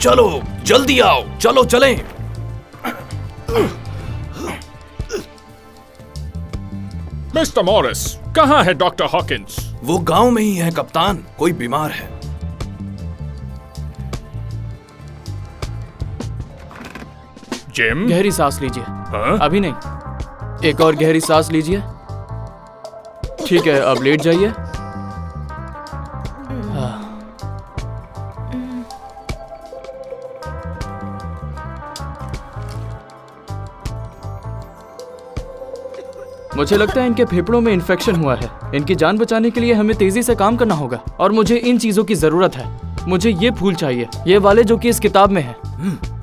चलो जल्दी आओ, चलो चलें। मिस्टर मॉरिस, कहाँ है डॉक्टर हॉकिंस? वो गांव में ही है कप्तान, कोई बीमार है। जिम? गहरी सांस लीजिए। हाँ? अभी नहीं, एक और गहरी सांस लीजिए। ठीक है, अब लेट जाइए। मुझे लगता है इनके फेफड़ों में इन्फेक्शन हुआ है। इनकी जान बचाने के लिए हमें तेजी से काम करना होगा और मुझे इन चीजों की जरूरत है। मुझे ये फूल चाहिए, ये वाले जो कि इस किताब में है।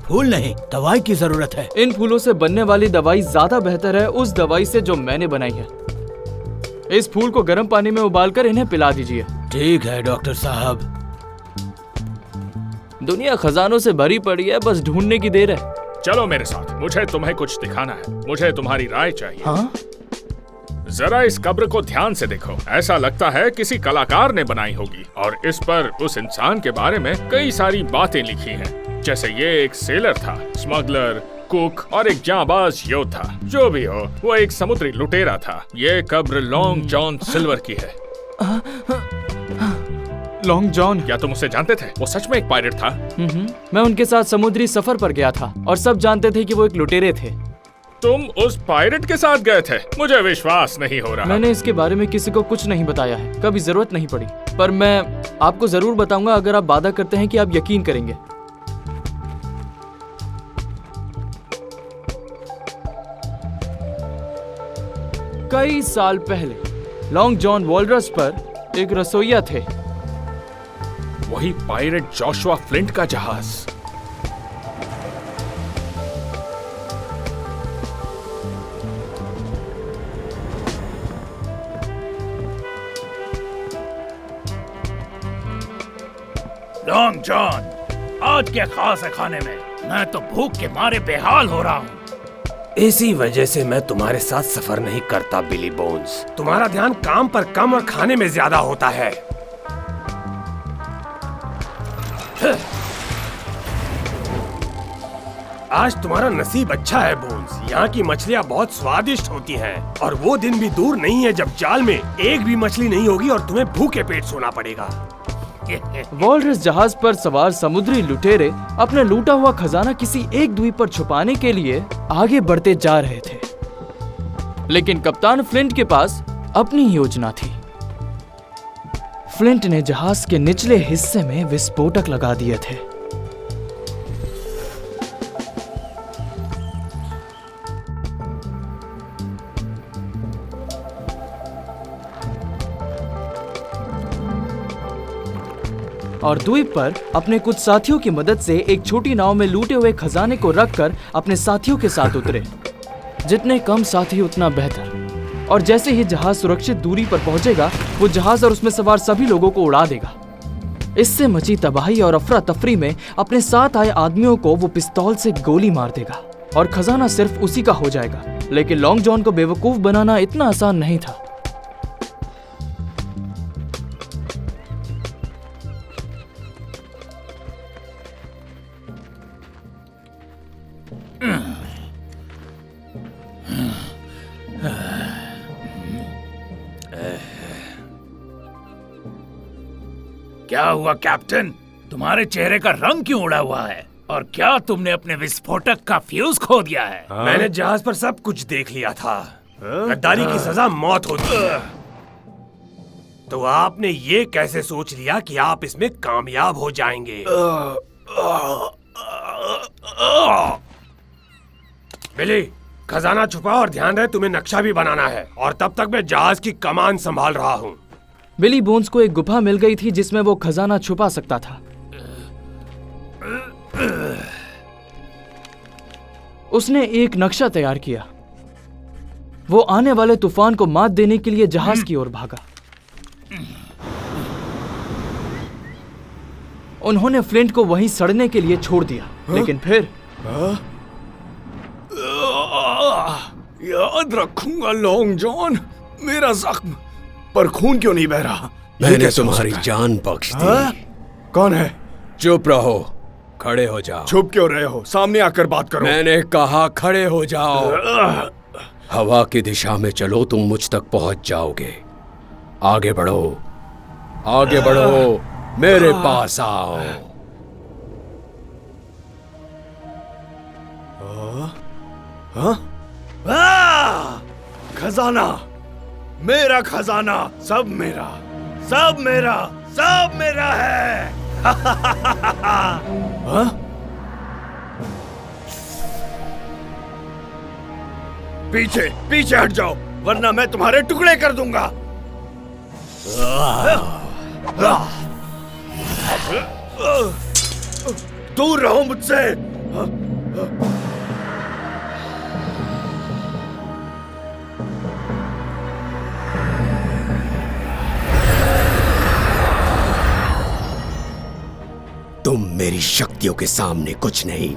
फूल नहीं, दवाई की जरूरत है। इन फूलों से बनने वाली दवाई ज्यादा बेहतर है उस दवाई से जो मैंने बनाई है। इस फूल को गर्म पानी में उबालकर इन्हें पिला दीजिए। ठीक है डॉक्टर साहब। दुनिया खजानों से भरी पड़ी है, बस ढूंढने की देर है। चलो मेरे साथ, मुझे तुम्हें कुछ दिखाना है। मुझे तुम्हारी राय चाहिए। हाँ? जरा इस कब्र को ध्यान से देखो। ऐसा लगता है किसी कलाकार ने बनाई होगी और इस पर उस इंसान के बारे में कई सारी बातें लिखी हैं। जैसे ये एक सेलर था, स्मगलर, कुक और एक जांबाज योद्धा। जो भी हो, वो एक समुद्री लुटेरा था। ये कब्र लॉन्ग जॉन सिल्वर की है। Long John? क्या तुम उसे जानते थे? वो सच में एक पायरेट था। मैं उनके साथ समुद्री सफर पर गया था और सब जानते थे कि वो एक लुटेरे थे। तुम उस पायरेट के साथ गए थे? मुझे विश्वास नहीं हो रहा। मैंने इसके बारे में किसी को कुछ नहीं बताया है, कभी जरूरत नहीं पड़ी। पर मैं आपको जरूर बताऊंगा अगर आप वादा करते हैं कि आप यकीन करेंगे। कई साल पहले लॉन्ग जॉन वॉलरस पर एक रसोइया थे। वही पायरेट जोशुआ फ्लिंट का जहाज। लॉन्ग जॉन, आज क्या खास है खाने में? मैं तो भूख के मारे बेहाल हो रहा हूँ। इसी वजह से मैं तुम्हारे साथ सफर नहीं करता बिली बोन्स। तुम्हारा ध्यान काम पर कम और खाने में ज्यादा होता है। आज तुम्हारा नसीब अच्छा है बोन्स। यहाँ की मछलियाँ बहुत स्वादिष्ट होती हैं और वो दिन भी दूर नहीं है जब जाल में एक भी मछली नहीं होगी और तुम्हें भूखे पेट सोना पड़ेगा। वॉलरस जहाज पर सवार समुद्री लुटेरे अपना लूटा हुआ खजाना किसी एक द्वीप पर छुपाने के लिए आगे बढ़ते जा रहे थे, लेकिन कप्तान फ्लिंट के पास अपनी योजना थी। फ्लिंट ने जहाज के निचले हिस्से में विस्फोटक लगा दिए थे। और द्वीप पर अपने कुछ साथियों की मदद से एक छोटी नाव में लूटे हुए खजाने को रखकर अपने साथियों के साथ उतरे। जितने कम साथी उतना बेहतर। और जैसे ही जहाज सुरक्षित दूरी पर पहुंचेगा, वो जहाज और उसमें सवार सभी लोगों को उड़ा देगा। इससे मची तबाही और अफरा तफरी में अपने साथ आए आदमियों को वो पिस्तौल से गोली मार देगा और खजाना सिर्फ उसी का हो जाएगा। लेकिन लॉन्ग जॉन को बेवकूफ बनाना इतना आसान नहीं था। क्या हुआ कैप्टन? तुम्हारे चेहरे का रंग क्यों उड़ा हुआ है? और क्या तुमने अपने विस्फोटक का फ्यूज खो दिया है? मैंने जहाज पर सब कुछ देख लिया था। गद्दारी की सजा मौत होती है। तो आपने ये कैसे सोच लिया कि आप इसमें कामयाब हो जाएंगे? बिली, खजाना छुपा और ध्यान रहे तुम्हें नक्शा भी बनाना है। और तब तक मैं जहाज की कमान संभाल रहा हूँ। बिली बोन्स को एक गुफा मिल गई थी जिसमें वो खजाना छुपा सकता था। उसने एक नक्शा तैयार किया। वो आने वाले तूफान को मात देने के लिए जहाज की ओर भागा। उन्होंने फ्लिंट को वहीं सड़ने के लिए छोड़ दिया। लेकिन फिर याद रखूंगा लॉन्ग जॉन। मेरा जख्म पर खून क्यों नहीं बह रहा? मैंने तुम्हारी जान बख्श दी। कौन है? चुप रहो। खड़े हो जाओ। छुप क्यों रहे हो? सामने आकर बात करो। मैंने कहा खड़े हो जाओ। हवा की दिशा में चलो, तुम मुझ तक पहुंच जाओगे। आगे बढ़ो, आगे बढ़ो, मेरे पास आओ। खजाना, मेरा खजाना, सब मेरा, सब मेरा, सब मेरा है। हाँ? पीछे पीछे हट जाओ, वरना मैं तुम्हारे टुकड़े कर दूंगा। दूर रहो मुझसे। तुम मेरी शक्तियों के सामने कुछ नहीं।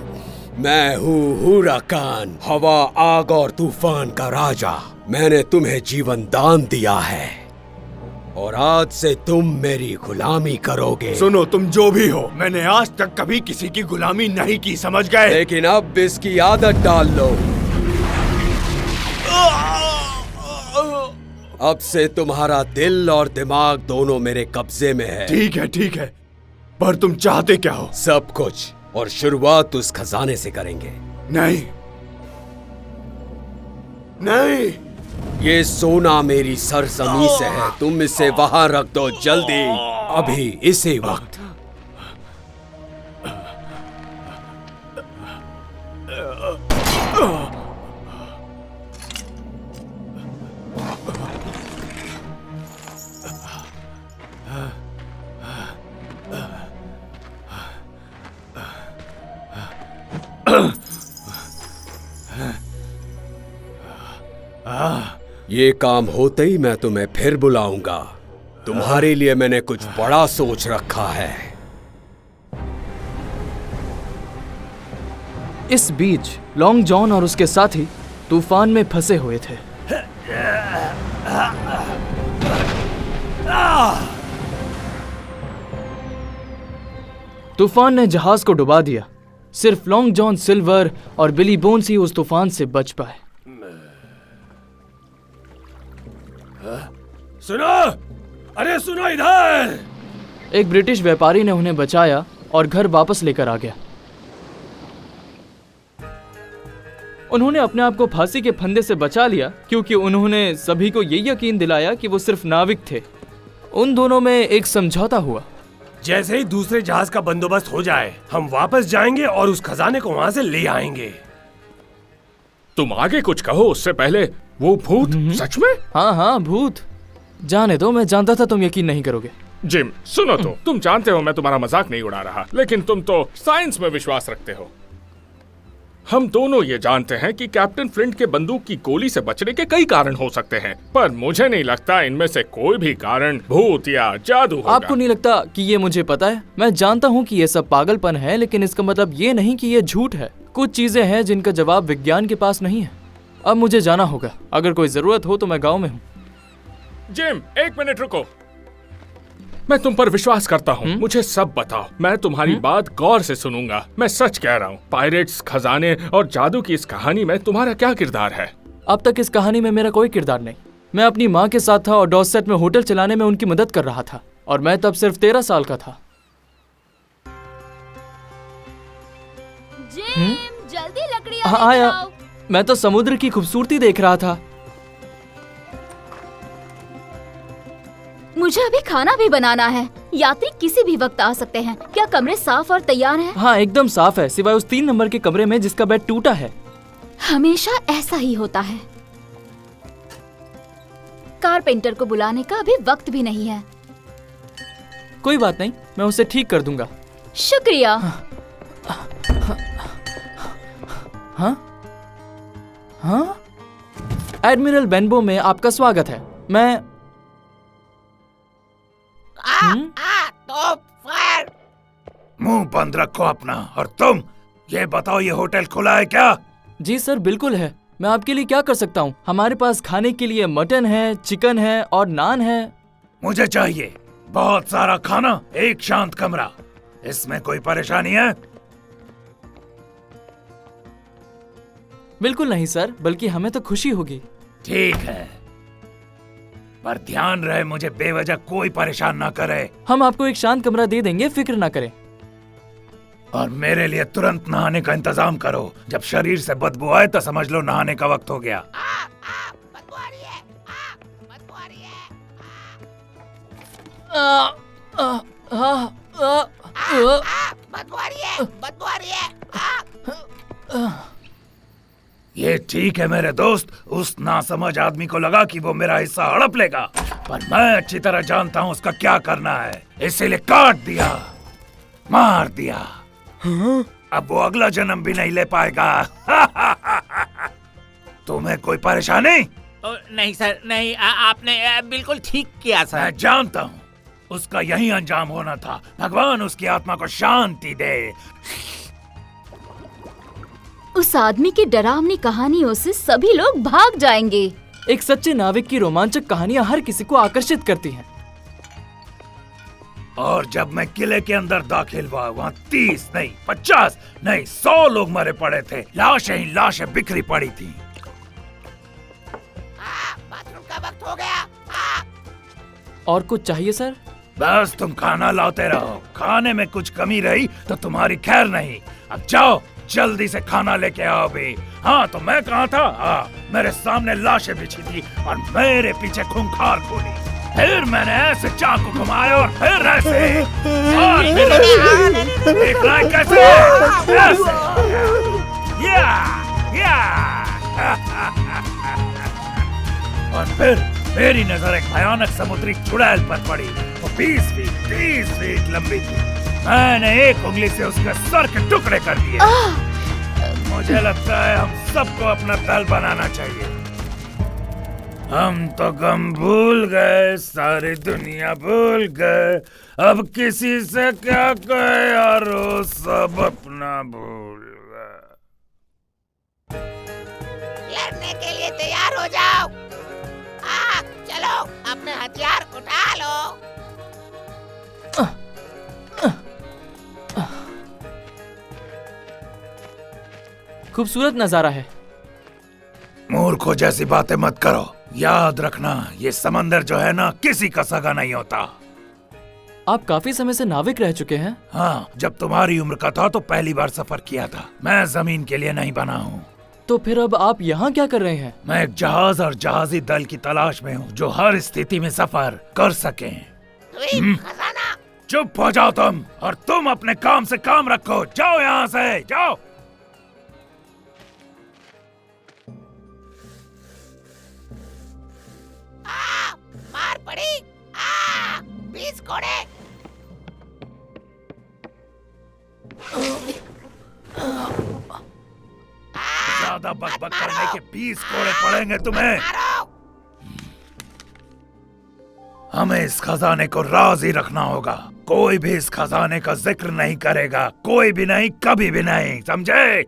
मैं हूँ हुराकान, हवा, आग और तूफान का राजा। मैंने तुम्हें जीवन दान दिया है और आज से तुम मेरी गुलामी करोगे। सुनो, तुम जो भी हो, मैंने आज तक कभी किसी की गुलामी नहीं की, समझ गए? लेकिन अब इसकी आदत डाल लो। अब से तुम्हारा दिल और दिमाग दोनों मेरे कब्जे में है। ठीक है, पर तुम चाहते क्या हो? सब कुछ, और शुरुआत उस खजाने से करेंगे। नहीं नहीं, ये सोना मेरी सरजमी से है, तुम इसे वहां रख दो जल्दी, अभी इसी वक्त। ये काम होते ही मैं तुम्हें फिर बुलाऊंगा। तुम्हारे लिए मैंने कुछ बड़ा सोच रखा है। इस बीच लॉन्ग जॉन और उसके साथी तूफान में फंसे हुए थे। तूफान ने जहाज को डुबा दिया। सिर्फ लॉन्ग जॉन सिल्वर और बिली बोन्स ही उस तूफान से बच पाए। सुनो, अरे सुनो इधर। एक ब्रिटिश व्यापारी ने उन्हें बचाया और घर वापस लेकर आ गया। उन्होंने अपने आप को फांसी के फंदे से बचा लिया क्योंकि उन्होंने सभी को ये यकीन दिलाया कि वो सिर्फ नाविक थे। उन दोनों में एक समझौता हुआ। जैसे ही दूसरे जहाज का बंदोबस्त हो जाए, हम वापस जाएंगे और उस खजाने को वहां से ले आएंगे। तुम आगे कुछ कहो, उससे पहले वो भूत सच में? हाँ, भूत। जाने दो, मैं जानता था तुम यकीन नहीं करोगे। जिम, सुनो तो, तुम जानते हो मैं तुम्हारा मजाक नहीं उड़ा रहा, लेकिन तुम तो साइंस में विश्वास रखते हो। हम दोनों ये जानते हैं कि कैप्टन फ्लिंट के बंदूक की गोली से बचने के कई कारण हो सकते हैं, पर मुझे नहीं लगता इनमें से कोई भी कारण भूत या जादू होगा। आपको नहीं लगता कि ये मुझे पता है? मैं जानता हूँ कि ये सब पागलपन है, लेकिन इसका मतलब ये नहीं कि ये झूठ है। कुछ चीजें हैं जिनका जवाब विज्ञान के पास नहीं है। अब मुझे जाना होगा। अगर कोई जरूरत हो तो मैं गाँव में हूँ। जिम, एक मिनट रुको। मैं तुम पर विश्वास करता हूँ। मुझे सब बताओ, मैं तुम्हारी बात गौर से सुनूंगा। मैं सच कह रहा हूँ। पायरेट्स, खजाने और जादू की इस कहानी में तुम्हारा क्या किरदार है? अब तक इस कहानी में मेरा कोई किरदार नहीं। मैं अपनी माँ के साथ था और डॉर्सेट में होटल चलाने में उनकी मदद कर रहा था, और मैं तब सिर्फ 13 साल का था। जल्दी लकड़ियाँ हाँ, आया। लेकर आओ। मैं तो समुद्र की खूबसूरती देख रहा था। मुझे अभी खाना भी बनाना है। यात्री किसी भी वक्त आ सकते हैं। क्या कमरे साफ और तैयार हैं? हाँ, एकदम साफ है, सिवाय उस 3 नंबर के कमरे में जिसका बेड टूटा है। हमेशा ऐसा ही होता है। कारपेंटर को बुलाने का अभी वक्त भी नहीं है। कोई बात नहीं, मैं उसे ठीक कर दूंगा। शुक्रिया। हाँ? एडमिरल बेनबो में आपका स्वागत है। मैं मुंह बंद रखो अपना। और तुम ये बताओ, ये होटल खुला है क्या? जी सर, बिल्कुल है। मैं आपके लिए क्या कर सकता हूँ? हमारे पास खाने के लिए मटन है, चिकन है और नान है। मुझे चाहिए बहुत सारा खाना, एक शांत कमरा। इसमें कोई परेशानी है? बिल्कुल नहीं सर, बल्कि हमें तो खुशी होगी। ठीक है, पर ध्यान रहे मुझे बेवजह कोई परेशान ना करे। हम आपको एक शांत कमरा दे देंगे, फिक्र ना करें। और मेरे लिए तुरंत नहाने का इंतजाम करो। जब शरीर से बदबू आए तो समझ लो नहाने का वक्त हो गया। ये ठीक है मेरे दोस्त, उस नासमझ आदमी को लगा कि वो मेरा हिस्सा हड़प लेगा, पर मैं अच्छी तरह जानता हूँ उसका क्या करना है, इसीलिए काट दिया, मार दिया। अब वो अगला जन्म भी नहीं ले पाएगा। तुम्हें कोई परेशानी? नहीं सर, नहीं, आपने बिल्कुल ठीक किया सर। मैं जानता हूँ उसका यही अंजाम होना था। भगवान उसकी आत्मा को शांति दे। उस आदमी की डरावनी कहानियों से सभी लोग भाग जाएंगे। एक सच्चे नाविक की रोमांचक कहानियां हर किसी को आकर्षित करती हैं। और जब मैं किले के अंदर दाखिल हुआ, वहाँ 30 नहीं, 50 नहीं, 100 लोग मरे पड़े थे। लाशें ही लाशें बिखरी पड़ी थी। बाथरूम का वक्त हो गया। और कुछ चाहिए सर? बस तुम खाना लाते रहो। खाने में कुछ कमी रही तो तुम्हारी खैर नहीं। अब जाओ, जल्दी से खाना लेके आओ भी। हाँ, तो मैं कहाँ था? हाँ, मेरे सामने लाशें बिछी थी और मेरे पीछे खूंखार खूनी। फिर मैंने ऐसे चाकू घुमाया और फिर ऐसे, और फिर ऐसे। देख रहा है कैसे? ऐसे। या। और फिर मेरी नजर एक भयानक समुद्री चुड़ैल पर पड़ी। वो 20 फीट 30 फीट लंबी थी। मैंने एक उंगली से उसके सर के टुकड़े कर दिए। मुझे लगता है हम सबको अपना दल बनाना चाहिए। हम तो गम भूल गए, सारी दुनिया भूल गए। अब किसी से क्या कहे यारो, सब अपना भूल गए। लड़ने के लिए तैयार हो जाओ। चलो, अपने हथियार उठा लो। खूबसूरत नजारा है। मूर्खों जैसी बातें मत करो। याद रखना, ये समंदर जो है ना, किसी का सगा नहीं होता। आप काफी समय से नाविक रह चुके हैं। हाँ, जब तुम्हारी उम्र का था तो पहली बार सफर किया था। मैं जमीन के लिए नहीं बना हूँ। तो फिर अब आप यहाँ क्या कर रहे हैं? मैं एक जहाज और जहाजी दल की तलाश में हूँ जो हर स्थिति में सफर कर सके। खजाना। चुप हो जाओ तुम, और तुम अपने काम से काम रखो। जाओ यहाँ से, जाओ। मार पड़ी। 20 घोड़े। ज्यादा बकबक करने के 20 कोड़े पड़ेंगे तुम्हें। हमें इस खजाने को राज ही रखना होगा। कोई भी इस खजाने का जिक्र नहीं करेगा, कोई भी नहीं, कभी भी नहीं, समझे?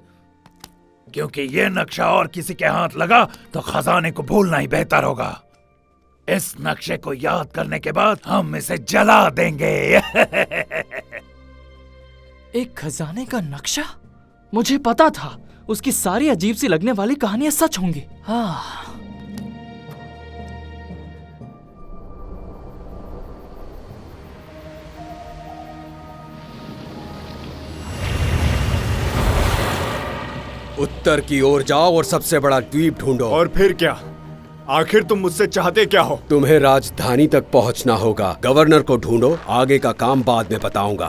क्योंकि ये नक्शा और किसी के हाथ लगा तो खजाने को भूलना ही बेहतर होगा। इस नक्शे को याद करने के बाद हम इसे जला देंगे। एक खजाने का नक्शा? मुझे पता था उसकी सारी अजीब सी लगने वाली कहानियां सच होंगी। हाँ। उत्तर की ओर जाओ और सबसे बड़ा द्वीप ढूंढो। और फिर क्या? आखिर तुम मुझसे चाहते क्या हो? तुम्हें राजधानी तक पहुंचना होगा। गवर्नर को ढूंढो, आगे का काम बाद में बताऊंगा।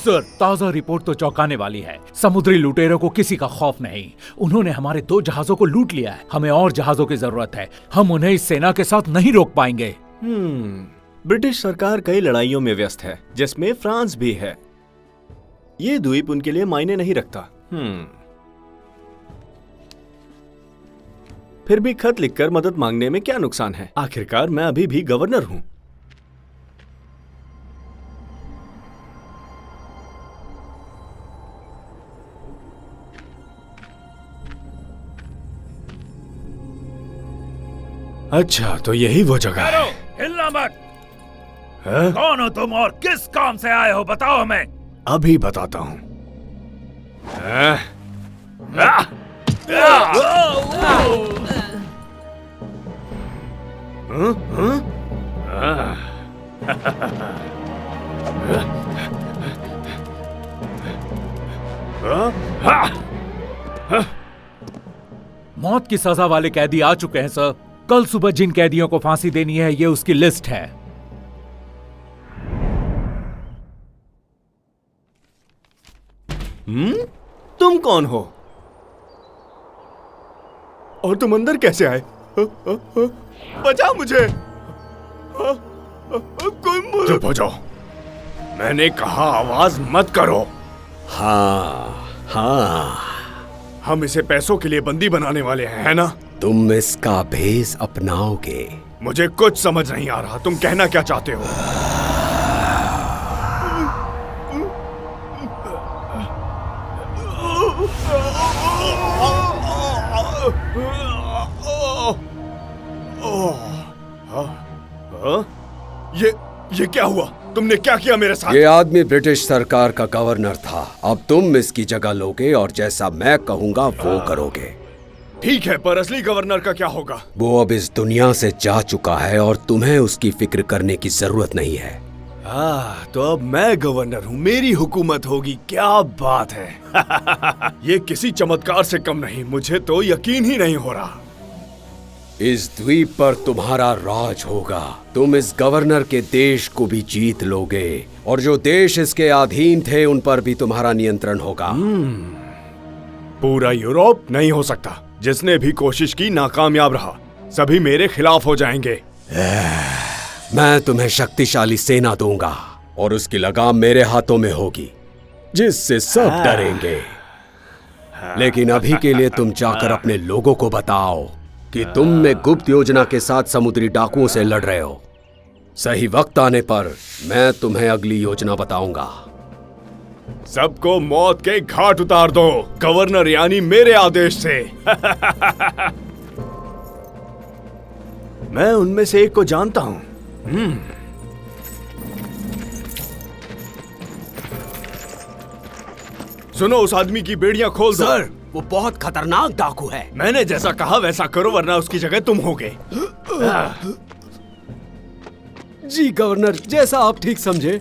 सर, ताजा रिपोर्ट तो चौंकाने वाली है। समुद्री लुटेरों को किसी का खौफ नहीं। उन्होंने हमारे 2 जहाजों को लूट लिया है। हमें और जहाजों की जरूरत है। हम उन्हें इस सेना के साथ नहीं रोक पाएंगे। ब्रिटिश सरकार कई लड़ाइयों में व्यस्त है, जिसमें फ्रांस भी है। ये द्वीप उनके लिए मायने नहीं रखता। फिर भी खत लिखकर मदद मांगने में क्या नुकसान है? आखिरकार मैं अभी भी गवर्नर हूं। अच्छा, तो यही वो जगह है। हिलना मत। कौन हो तुम और किस काम से आए हो, बताओ हमें। अभी बताता हूँ। मौत की सजा वाले कैदी आ चुके हैं सर। कल सुबह जिन कैदियों को फांसी देनी है ये उसकी लिस्ट है। तुम कौन हो और तुम अंदर कैसे आए? बचा मुझे। कोई चुप हो जाओ, मैंने कहा आवाज मत करो। हाँ हाँ, हम इसे पैसों के लिए बंदी बनाने वाले हैं, है ना? तुम इसका भेष अपनाओगे। मुझे कुछ समझ नहीं आ रहा, तुम कहना क्या चाहते हो? ये क्या हुआ? तुमने क्या किया मेरे साथ? ये आदमी ब्रिटिश सरकार का गवर्नर था। अब तुम इसकी जगह लोगे और जैसा मैं कहूंगा वो करोगे। ठीक है, पर असली गवर्नर का क्या होगा? वो अब इस दुनिया से जा चुका है और तुम्हें उसकी फिक्र करने की जरूरत नहीं है। तो अब मैं गवर्नर हूँ, मेरी हुकूमत होगी। क्या बात है। ये किसी चमत्कार से कम नहीं, मुझे तो यकीन ही नहीं हो रहा। इस द्वीप पर तुम्हारा राज होगा। तुम इस गवर्नर के देश को भी जीत लोगे और जो देश इसके अधीन थे उन पर भी तुम्हारा नियंत्रण होगा। पूरा यूरोप नहीं हो सकता। जिसने भी कोशिश की नाकामयाब रहा। सभी मेरे खिलाफ हो जाएंगे। मैं तुम्हें शक्तिशाली सेना दूंगा और उसकी लगाम मेरे हाथों में होगी, जिससे सब डरेंगे। लेकिन अभी के लिए तुम जाकर अपने लोगों को बताओ कि तुम में गुप्त योजना के साथ समुद्री डाकुओं से लड़ रहे हो। सही वक्त आने पर मैं तुम्हें अगली योजना बताऊंगा। सबको मौत के घाट उतार दो, गवर्नर यानी मेरे आदेश से। मैं उनमें से एक को जानता हूं। सुनो, उस आदमी की बेड़ियां खोल दो। सर, वो बहुत खतरनाक डाकू है। मैंने जैसा कहा वैसा करो, वरना उसकी जगह तुम होगे। जी गवर्नर, जैसा आप ठीक समझे।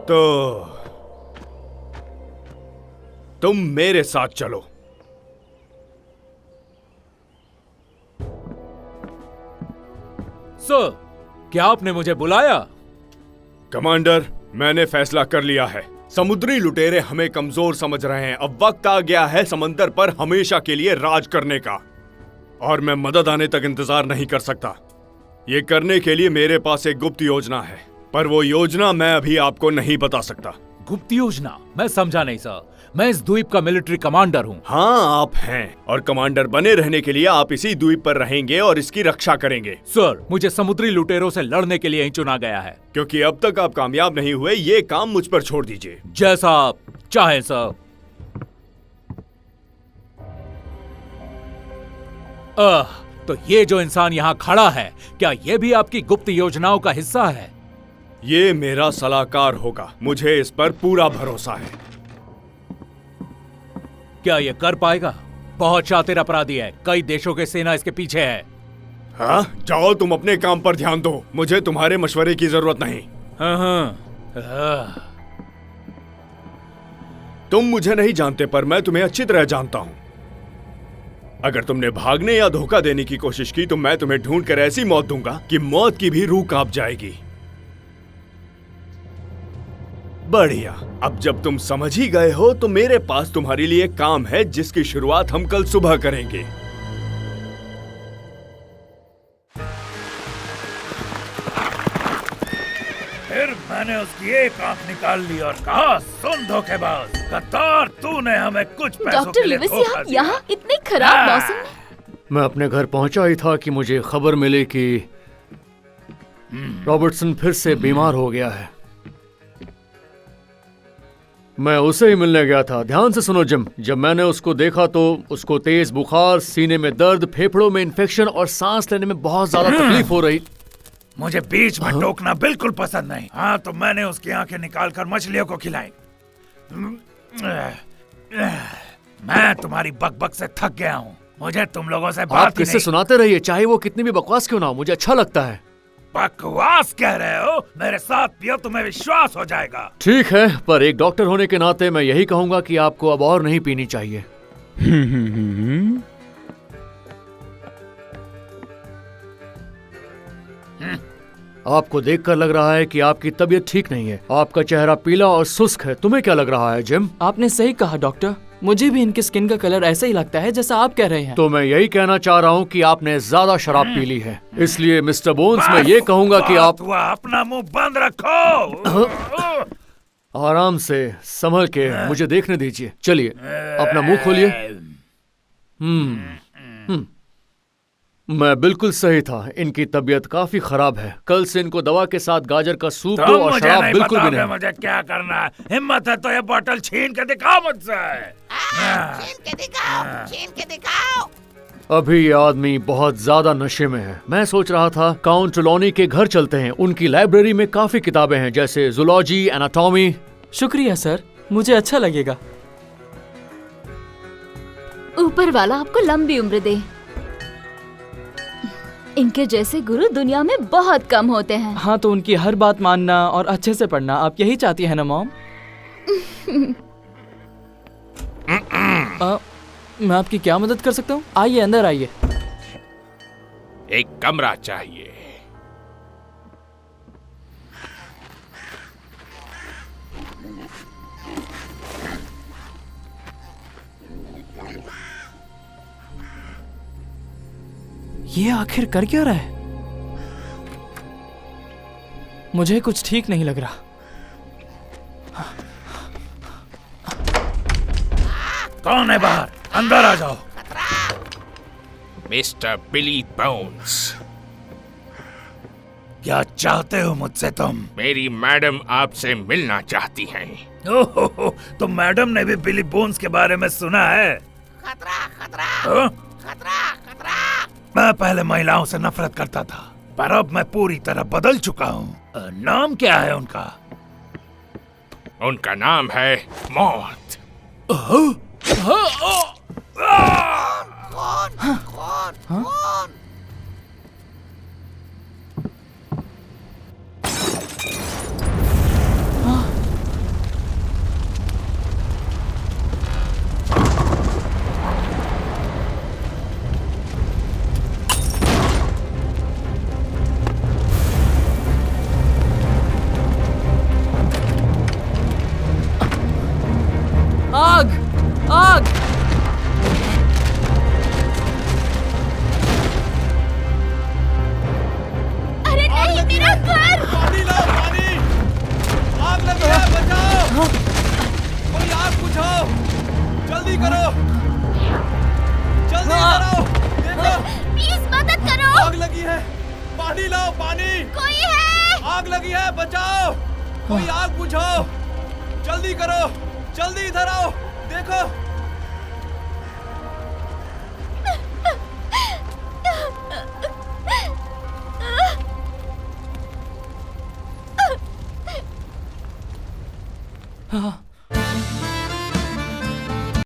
तो तुम मेरे साथ चलो। सर, क्या आपने मुझे बुलाया? कमांडर, मैंने फैसला कर लिया है। समुद्री लुटेरे हमें कमजोर समझ रहे हैं। अब वक्त आ गया है समंदर पर हमेशा के लिए राज करने का, और मैं मदद आने तक इंतजार नहीं कर सकता। ये करने के लिए मेरे पास एक गुप्त योजना है, पर वो योजना मैं अभी आपको नहीं बता सकता। गुप्त योजना? मैं समझा नहीं सर। मैं इस द्वीप का मिलिट्री कमांडर हूँ। हाँ, आप हैं, और कमांडर बने रहने के लिए आप इसी द्वीप पर रहेंगे और इसकी रक्षा करेंगे। सर, मुझे समुद्री लुटेरों से लड़ने के लिए ही चुना गया है। क्योंकि अब तक आप कामयाब नहीं हुए, ये काम मुझ पर छोड़ दीजिए। जैसा आप चाहें सर। तो ये जो इंसान यहाँ खड़ा है, क्या ये भी आपकी गुप्त योजनाओं का हिस्सा है? ये मेरा सलाहकार होगा, मुझे इस पर पूरा भरोसा है। क्या ये कर पाएगा? बहुत शातिर अपराधी है, कई देशों की सेना इसके पीछे है। हाँ, जाओ तुम अपने काम पर ध्यान दो, मुझे तुम्हारे मशवरे की जरूरत नहीं। तुम मुझे नहीं जानते, पर मैं तुम्हें अच्छी तरह जानता हूं। अगर तुमने भागने या धोखा देने की कोशिश की तो मैं तुम्हें ढूंढकर ऐसी मौत दूंगा कि मौत की भी रूह कांप जाएगी। बढ़िया, अब जब तुम समझ ही गए हो तो मेरे पास तुम्हारे लिए काम है जिसकी शुरुआत हम कल सुबह करेंगे। फिर मैंने उसकी एक आंख निकाल ली और कहा, सुन धोखेबाज, गद्दार, तूने हमें कुछ पैसों डॉक्टर के लिए लुइस, धोखा दिया। यहाँ इतने खराब मौसम में। मैं अपने घर पहुंचा ही था कि मुझे खबर मिली कि रॉबर्टसन फिर से बीमार हो गया है। मैं उसे ही मिलने गया था। ध्यान से सुनो जिम, जब मैंने उसको देखा तो उसको तेज बुखार, सीने में दर्द, फेफड़ों में इन्फेक्शन और सांस लेने में बहुत ज्यादा तकलीफ हो रही। मुझे बीच में टोकना बिल्कुल पसंद नहीं। हाँ, तो मैंने उसकी आंखें निकालकर मछलियों को खिलाई। मैं तुम्हारी बकबक से थक गया हूँ। मुझे तुम लोगों से बात आप किससे सुनाते रहिए, चाहे वो कितनी भी बकवास क्यों ना हो, मुझे अच्छा लगता है। बकवास कह रहे हो? मेरे साथ पियो, तुम्हें विश्वास हो जाएगा। ठीक है, पर एक डॉक्टर होने के नाते मैं यही कहूंगा कि आपको अब और नहीं पीनी चाहिए। आपको देखकर लग रहा है कि आपकी तबीयत ठीक नहीं है। आपका चेहरा पीला और सुस्त है। तुम्हें क्या लग रहा है जिम? आपने सही कहा डॉक्टर, मुझे भी इनकी स्किन का कलर ऐसा ही लगता है जैसा आप कह रहे हैं। तो मैं यही कहना चाह रहा हूँ कि आपने ज्यादा शराब पी ली है। इसलिए मिस्टर बोन्स, मैं ये कहूँगा कि आप अपना मुंह बंद रखो। आराम से संभल के मुझे देखने दीजिए। चलिए अपना मुंह खोलिए। मैं बिल्कुल सही था, इनकी तबीयत काफी खराब है। कल से इनको दवा के साथ गाजर का सूप दो और शराब बिल्कुल भी नहीं। मुझे क्या करना है? हिम्मत है तो ये बोतल छीन के दिखाओ मुझसे। छीन के दिखाओ, छीन के दिखाओ। अभी ये आदमी बहुत ज्यादा नशे में है। मैं सोच रहा था काउंट ट्रेलॉनी के घर चलते हैं। उनकी लाइब्रेरी में काफी किताबें हैं, जैसे जूलॉजी, एनाटॉमी। शुक्रिया सर, मुझे अच्छा लगेगा। ऊपर वाला आपको लंबी उम्र दे। इनके जैसे गुरु दुनिया में बहुत कम होते हैं। हाँ, तो उनकी हर बात मानना और अच्छे से पढ़ना, आप यही चाहती है ना मॉम? मैं आपकी क्या मदद कर सकता हूँ? आइए, अंदर आइए। एक कमरा चाहिए। ये आखिर कर क्या रहा है? मुझे कुछ ठीक नहीं लग रहा। कौन है बाहर? अंदर आ जाओ। मिस्टर बिली बोन्स, क्या चाहते हो मुझसे तुम? मेरी मैडम आपसे मिलना चाहती हैं। ओहो, तो मैडम ने भी बिली बोन्स के बारे में सुना है? खतरा, खतरा, खतरा, खतरा। मैं पहले महिलाओं से नफरत करता था, पर अब मैं पूरी तरह बदल चुका हूँ। नाम क्या है उनका? उनका नाम है मौत। कौन? कौन? आग! आग! अरे नहीं, मेरा घर! पानी लाओ, पानी! आग लगी है, बचाओ! कोई आग बुझाओ! जल्दी करो! जल्दी करो! देखो! प्लीज मदद करो! आग लगी है! पानी लाओ, पानी! कोई है? आग लगी है, बचाओ! कोई आग बुझाओ! जल्दी करो! जल्दी इधर आओ! देखो! हाँ।